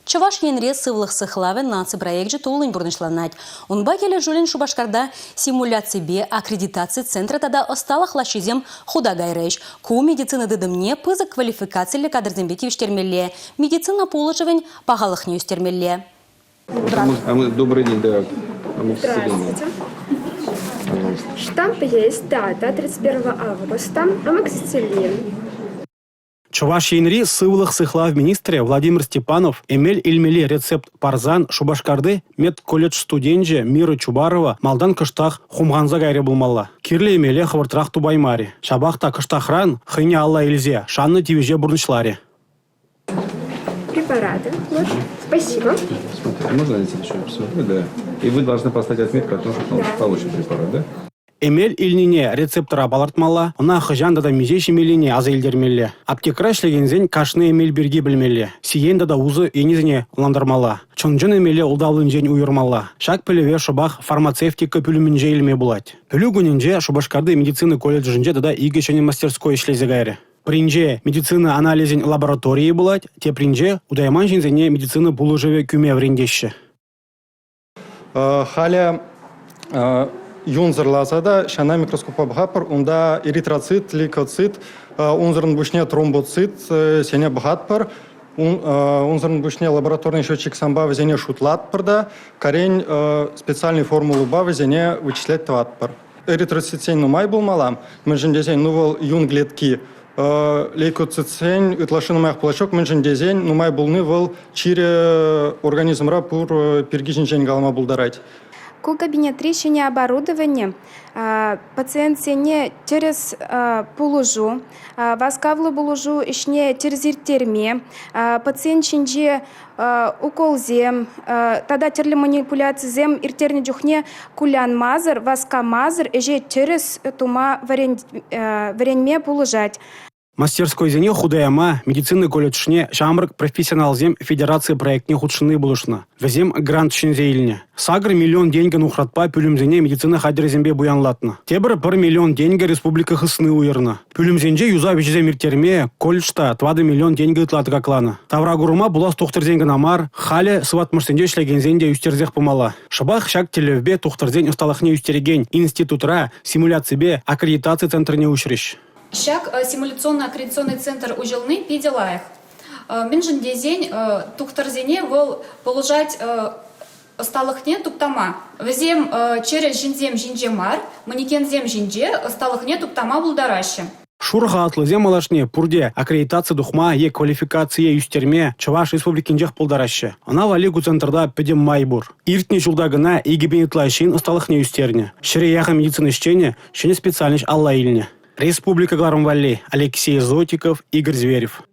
Чаваш енре сывлых сыхлавы наци проект же тулын бурнышланать. Он багеле жулин Шубашкарда симуляции бе аккредитации центра тогда осталах лащизем худа гайреш. Ку медицина дыдымне пызы квалификации для кадр зембеки вштермелле. Медицина положивень пагалых не устермелле. Добрый день, да. Здравствуйте. Штамп есть, дата 31 августа, амоксициллин. Чуваш енри сывлых сыхлав министре Владимир Степанов эмель ильмели рецепт парзан Шубашкарды мед колледж студенже Мира Чубарова малдан кыштах хумганза гайре булмалла. Кирле эмеле хвыртрах тубаймари. Шабахта кыштахран хыне алла илзе, шанны тивеже бурнышлари. Препараты. Вот. Спасибо. Смотрите, можно найти еще? Посмотрю, да. И вы должны поставить отметку о том, что получен препарат, да? Эмель ильнине рецептора балартмалла, она хыжанда да мизеши мелине аза илдермелле. Аптекра шлегензен кашны эмель берги білмелле. Сиен да узы енизіне уландырмалла. Чонжын эмеле улдалынжен уйырмалла. Шак пілеве шубах фармацевтика пүлімінже илме булать. Пүлі күнінже Шубашкарды медицины колледжінже да игечені мастерской ишлезе гайре. Принже медицина анализин лаборатории булать, те принже удайман жинзене медицина булыжеве күме врендеші. Халя юнзырлазада шана микроскопа бхапар, унда эритроцит, лейкоцит, унзырн бушне тромбоцит, сене бхатпар, унзырн бушне лабораторный счетчик самба зене шутлатпарда, корень специальной формулы ба зене вычислять тватпар. Эритроцит сень нумай был малам, мы жендезень нувал юнглетки, лейкоцит сень ытлашын маях плачок, мы жендезень нумай булны вал чире организмра пур пергижин жень галма булдарать. Ку кабинет решения оборудования пациент не через полужу, васкавлу полужу ишне через иртерме, пациент чинже укол зем, тогда терли манипуляции зем иртерне джухне кулян мазер, васка мазер, эже через тума вареньме полужать. Мастерской зене худаяма медицины колледжне шамрак профессионал зем федерации проектне худшины булышна. Везем грант шинзейльне. Сагр миллион деньги нухратпа пюлем зене медицина хадер зембе буянлатна. Тебр пар миллион деньги республика хысны уйырна. Пюлем зенже юза вичезе миртерме колледжта 2 миллион деньги тлатыга клана. Тавра гурума булас тухтыр зенге намар, хале сыватмышсенде шлеген зенде юстерзех помала. Шабах шак телевбе тухтыр зен усталахне юстереген институтра симуляции бе аккредитации центрне учрищ. Шак симуляционно-аккредитационный центр ужилны пиделаях. Минжин дезень тухтарзене вол положать осталыхне туктама. Везем через жинзем жинжемар, манекензем жинже осталыхне туктама булдараще. Шурга атлызем алашне пурде аккредитация духма е квалификация юстерме Чуваш республикинжех полдараще. Она валигу центрда педем майбур. Иртне жулдагына игибенитлайшин осталыхне юстерне. Шире яха медицины щене, щене специальность алла ильне. Республика Гларамвалли, Алексей Зотиков, Игорь Зверев.